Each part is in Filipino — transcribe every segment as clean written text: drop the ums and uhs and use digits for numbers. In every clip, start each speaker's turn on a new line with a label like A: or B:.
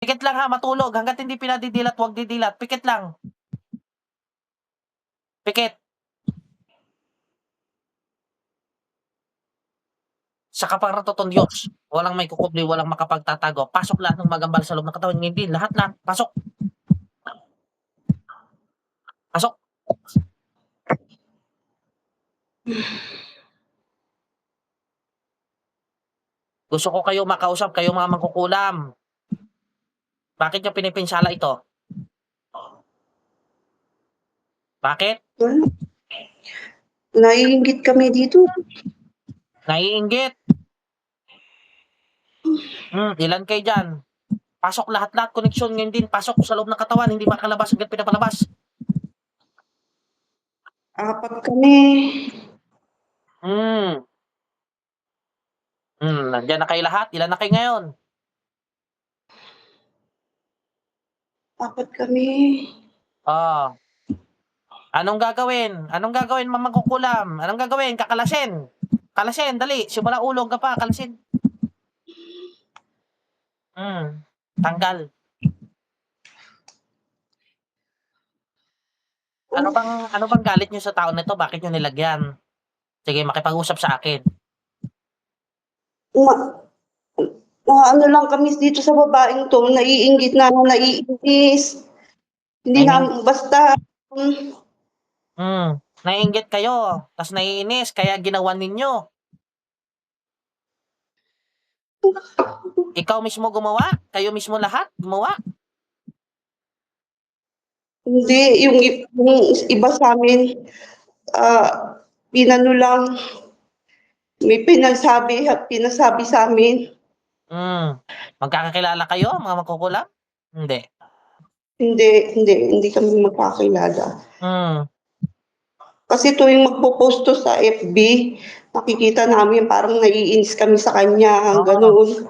A: Pikit lang ha, matulog hangga't hindi pinadidilat, 'wag didilat, pikit lang. Pikit. Sa kaparatotong Diyos, walang maikukubli, walang makapagtatago. Pasok lahat ng magambal sa loob ng katawan, ngipin, lahat, pasok. Pasok. Gusto ko kayo makausap, kayong mga mangkukulam. Bakit niyo pinipinsala ito? Bakit?
B: Wala. Naiinggit kami dito.
A: Naiinggit. Ilan kayo diyan? Pasok lahat, koneksyon ngayon din, pasok sa loob ng katawan, hindi makalabas hangga't pinapalabas.
B: 4 kami.
A: Nandiyan na kayo lahat, ilan na kayo ngayon?
B: 4 kami.
A: Oh. Anong gagawin? Anong gagawin, mangkukulam? Anong gagawin? Kakalasin. Kalasin, dali. Simula ulo ka pa, kalasin. Tanggal. Ano bang galit niyo sa tao nito? Bakit niyo nilagyan? Sige, makipag-usap sa akin.
B: Ano lang kami dito sa babaeng 'to, naiinggit na naiinis. Hindi namin basta.
A: Naiinggit kayo, tas naiinis, kaya ginawa ninyo. Ikaw mismo gumawa? Kayo mismo lahat gumawa?
B: Hindi, yung iba sa'min, inano lang, may pinasabi sa'min.
A: Magkakakilala kayo, mga mangkukulam? Hindi.
B: Hindi kami magkakilala. Kasi tuwing magpo-post 'to sa FB, nakikita namin parang naiinis kami sa kanya,
A: Oo.
B: gano'n.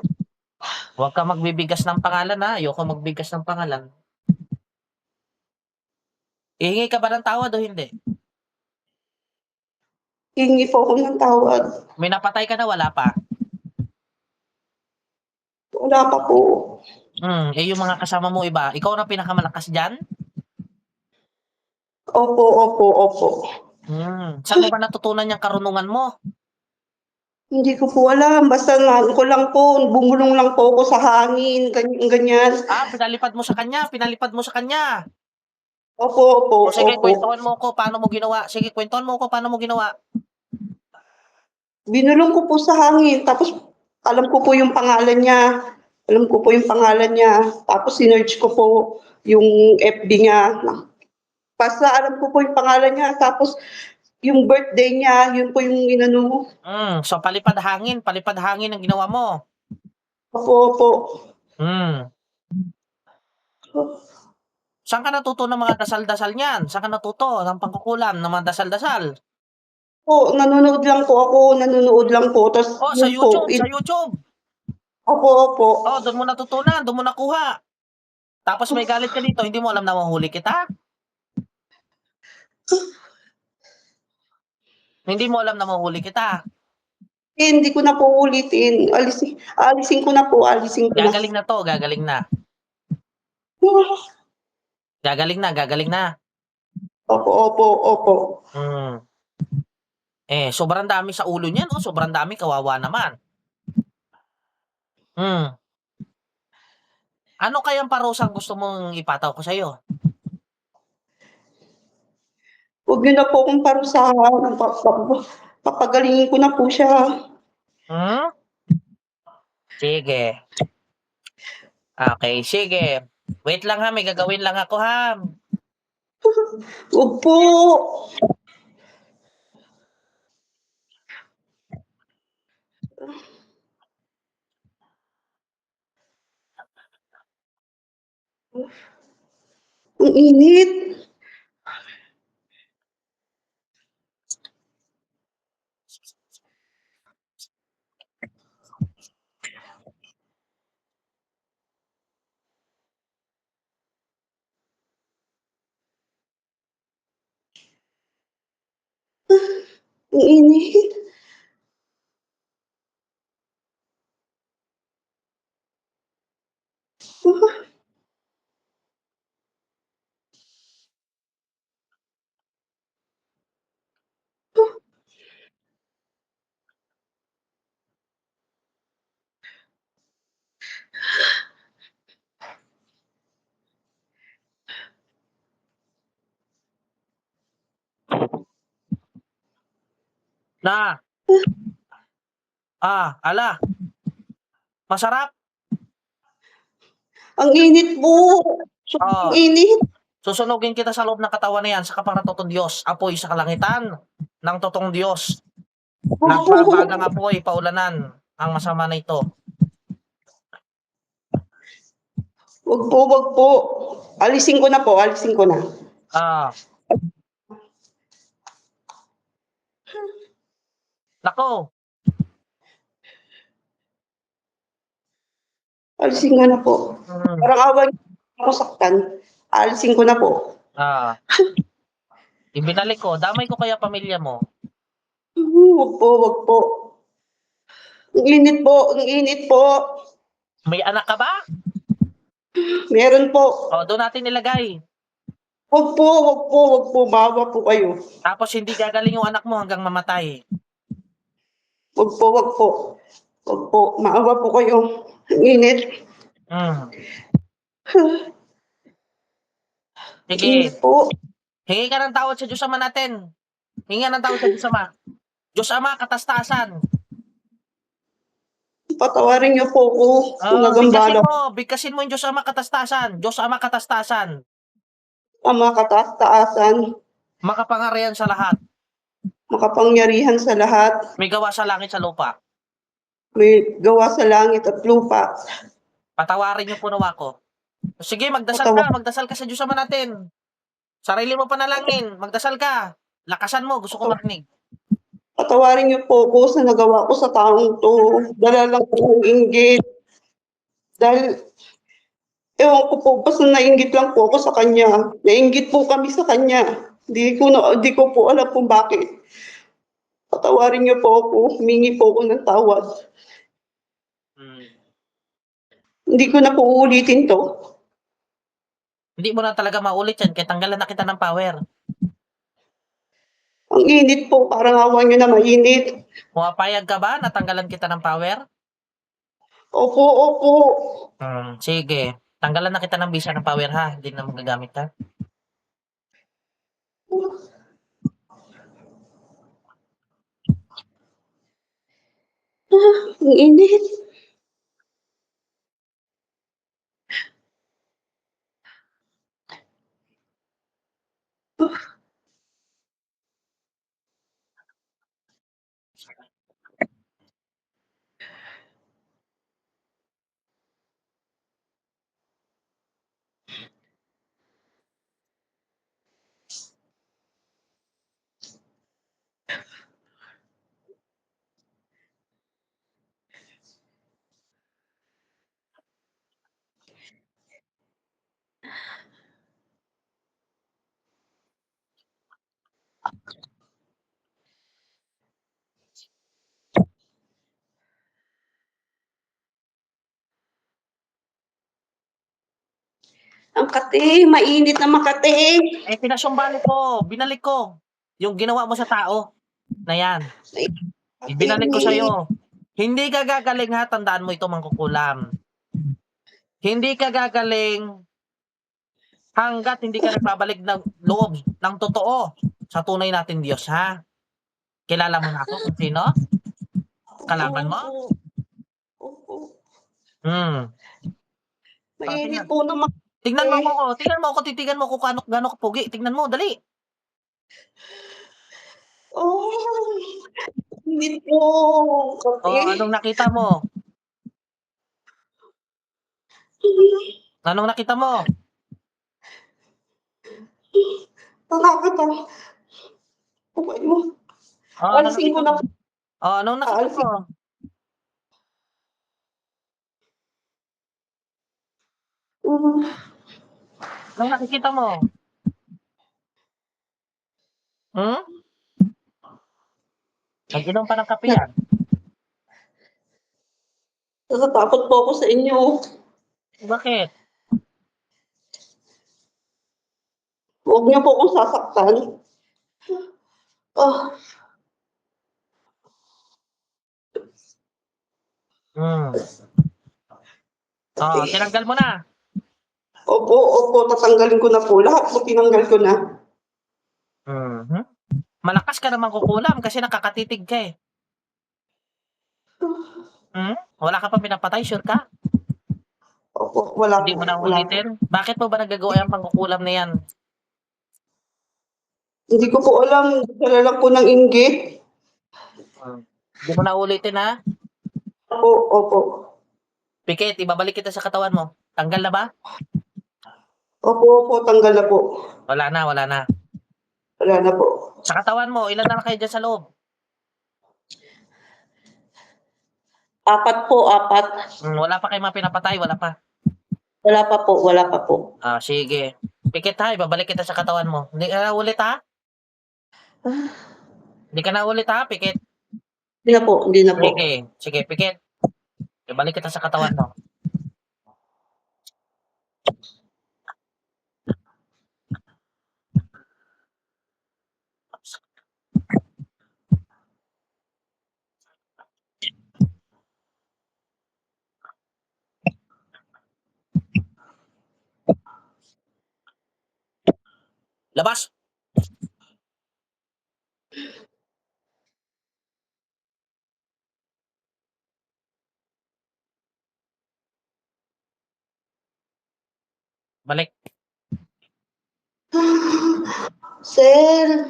A: Huwag kang magbibigas ng pangalan ha, ayoko magbigas ng pangalan. Hihingi ka ba ng tawad o hindi?
B: Hingi po ako ng tawad.
A: May napatay ka na, wala pa?
B: Wala pa po.
A: Yung mga kasama mo iba, ikaw na pinakamalakas diyan?
B: Opo.
A: Saan mo ba natutunan yang karunungan mo?
B: Hindi ko po alam, basta naano ko lang po, bumulong lang po ako sa hangin, ganyan.
A: Pinalipad mo sa kanya.
B: Opo.
A: O sige, kwentuhan mo ko paano mo ginawa. Sige, kwentuhan mo ko paano mo ginawa.
B: Binulong ko po sa hangin, tapos alam ko po yung pangalan niya. Tapos sinearch ko po yung FB niya. Basta alam ko po yung pangalan niya, tapos yung birthday niya, yun po yung inano.
A: So palipad hangin ang ginawa mo.
B: Opo.
A: Saan ka natuto ng mga dasal-dasal niyan? Saan ka natuto ng pangkukulam ng mga dasal-dasal?
B: Nanonood lang po, tas
A: Sa
B: yun po,
A: YouTube.
B: opo.
A: Doon mo natutunan, doon mo nakuha. Tapos may galit ka dito, hindi mo alam na mahuhuli kita? Hindi mo alam na mahuhuli kita?
B: Hindi ko na po ulitin, aalisin ko na.
A: Gagaling na 'to, gagaling na. Gagaling na.
B: Opo.
A: Sobrang dami sa ulo niyan, sobrang dami, kawawa naman. Ano kayang parusang gusto mong ipataw ko sa'yo?
B: Huwag niyo na po akong parusahan, papagalingin ko na po siya.
A: Sige. Okay, sige. Wait lang ha, may gagawin lang ako ha.
B: Huwag po. Ang init. Ang init.
A: Na, ala, masarap?
B: Ang init po. Sobrang
A: Oh,
B: init.
A: susunugin kita sa loob ng katawan na yan sa kaparatotong Diyos, apoy sa kalangitan ng totoong Diyos. Nagbabagang apoy, paulanan ang masama na ito.
B: Wag po, wag po. Alisin ko na po, alisin ko na.
A: Ah, nako,
B: Alisin ko na po. Parang awan ako saktan. Alisin ko na po.
A: ibinalik ko, damay ko kaya pamilya mo.
B: Wag po, wag po. Ang init po, ang init po.
A: May anak ka ba?
B: Meron po.
A: O, doon natin nilagay.
B: Wag po, wag po, wag po. Bawa po kayo.
A: Tapos hindi gagaling yung anak mo hanggang mamatay.
B: Wag po, wag po. Wag po, maawa po kayo. Ang init.
A: Sige,
B: Init po.
A: hingi ka ng tawad sa Diyos Ama natin. Hingi ka ng tawad sa Diyos Ama. Diyos Ama, katastasan.
B: Patawarin niyo po ako kung nagambala.
A: Bigkasin mo yung Diyos Ama, katastasan. Diyos Ama, katastasan.
B: Ama kataas-taasan,
A: Makapangyarihan sa lahat.
B: makapangyarihan sa lahat,
A: May gawa sa langit sa lupa.
B: may gawa sa langit at lupa.
A: Patawarin niyo po nawa ko. Sige, magdasal ka sa Diyos Ama natin. Sarili mo panalangin, magdasal ka. Lakasan mo, gusto ko marinig.
B: Patawarin niyo po ako sa nagawa ko sa taong to. Dala lang po ng inggit. Dahil, ewan ko po, basta nainggit lang po ako sa kanya. Nainggit po kami sa kanya. Di ko po alam kung bakit. Patawarin niyo po ako. Humingi po ako ng tawad. Hindi ko na po uulitin to.
A: Hindi mo na talaga maulit yan, kaya tanggalan na kita ng power.
B: Ang init po, parang awa niyo na mainit.
A: Pumapayag ka ba na tanggalan kita ng power?
B: Opo, opo.
A: Sige, tanggalan na kita ng bisa ng power ha, hindi na magagamit ha.
B: Ang init. Ang Makati, mainit na Makati.
A: Pinasumbalik ko, binalik ko. Yung ginawa mo sa tao na yan. Ibinalik ko sa'yo. Hindi ka gagaling ha, tandaan mo ito mangkukulam. Hindi ka gagaling hanggat hindi ka nagbabalik ng loob ng totoo sa tunay natin Diyos ha. Kilala mo na ako kung sino? Kalaban mo?
B: Opo. Mainit po na Makati.
A: Tingnan mo ako, titigan mo ko kung gaano kapugi. Tingnan mo, dali.
B: Oh, init po.
A: Anong nakita mo? Anong nakita mo?
B: Nakakatawa. Okay mo. Alisin ko na.
A: Anong nakita mo? Anong nakikita mo? Nag-inom pa ng kape yan.
B: Natatakot po ako sa inyo.
A: Bakit?
B: Huwag niyo po akong sasaktan.
A: Tinanggal mo na.
B: Opo, tatanggalin ko na po. Lahat po tinanggal ko na.
A: Malakas ka naman kukulam kasi nakakatitig ka eh. Wala ka pa pinapatay, sure ka?
B: Opo, wala
A: Hindi
B: po,
A: mo na
B: wala po.
A: ulitin? Bakit mo ba nagagawa yung pangkukulam na yan?
B: Hindi ko po alam, dala lang po ng inggit.
A: Hindi mo na ulitin ha?
B: Opo, opo.
A: Pikit, ibabalik kita sa katawan mo. Tanggal na ba?
B: Opo, opo, tanggal na po.
A: Wala na, wala na.
B: Wala na po.
A: Sa katawan mo, ilan na kayo dyan sa loob?
B: 4 po, 4.
A: Wala pa kayo mga pinapatay, wala pa.
B: Wala pa po, wala pa po.
A: Sige. Pikit ha, ibabalik kita sa katawan mo. Hindi ka na ulit ha? Hindi ka na ulit ha, pikit?
B: Hindi na po, hindi na po.
A: Sige, pikit. Ibalik kita sa katawan mo. Labas! Balik.
B: Sir.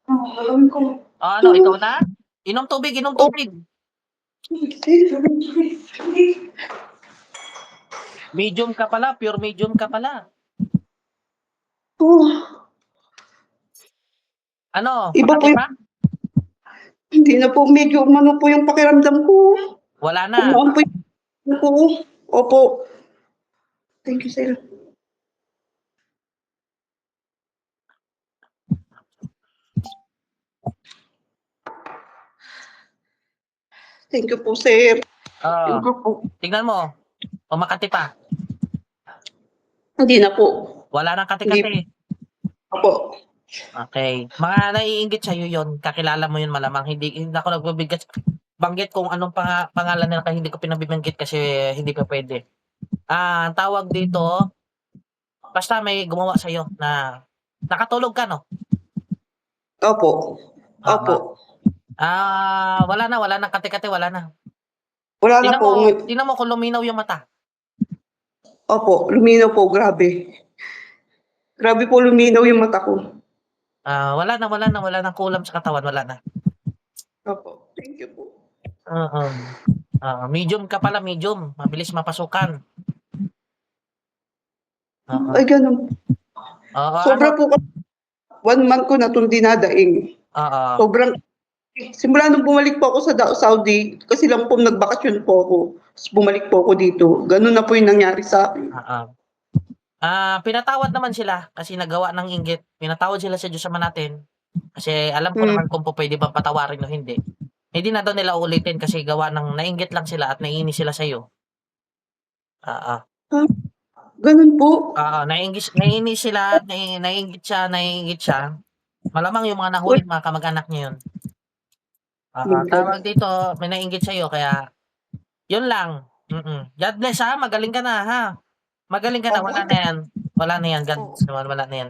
B: Alam ko.
A: Ano, ikaw na? Inom tubig, inom tubig. Medium ka pala, pure medium ka pala. Ano,
B: Iba po
A: Makati
B: yung,
A: pa?
B: hindi na po, medyo umano po yung pakiramdam ko.
A: Wala na.
B: Umaan po yung ko. Opo. Thank you, sir. Thank you po, sir. Thank you po.
A: Tignan mo. O Makati pa.
B: Hindi na po.
A: Wala nang kati-kati.
B: Opo.
A: Okay. Mga naiinggit sa'yo yun. Kakilala mo yun malamang. Hindi ako nagbibigay banggit kung anong pangalan nila kasi hindi ko pinabibanggit kasi hindi pa pwede. Ang tawag dito, basta may gumawa sa'yo na nakatulog ka, no?
B: Opo. Opo.
A: Wala nang kati-kati, wala na.
B: Wala na po.
A: Tingnan mo kung luminaw yung mata.
B: Opo, luminaw po, grabe. Grabe po luminaw yung mata ko.
A: Wala nang kulam sa katawan, wala na.
B: Opo, thank you po.
A: Medium ka pala, medium. Mabilis mapasukan.
B: Ay, ganun. Sobra po, 1 month ko na itong dinadaing. Sobrang, simula nung bumalik po ako sa Saudi, kasi lang po nagbakasyon po ako, tapos bumalik po ako dito. Ganun na po yung nangyari sa akin.
A: Pinatawad naman sila kasi nagawa ng inggit. Pinatawad sila sa Diyos Ama natin. Kasi alam ko naman kung pwede bang patawarin o hindi. Hindi na daw nila ulitin kasi gawa ng nainggit lang sila at naiinis sila sa'yo.
B: Ganun po.
A: Naiinis sila, naiinggit siya. Malamang yung mga nahuli, mga kamag-anak niya yun. Tawag dito, may naiinggit sa'yo, kaya yun lang. God bless ha, magaling ka na ha. Magaling ka na, wala na yan. God, wala na yan.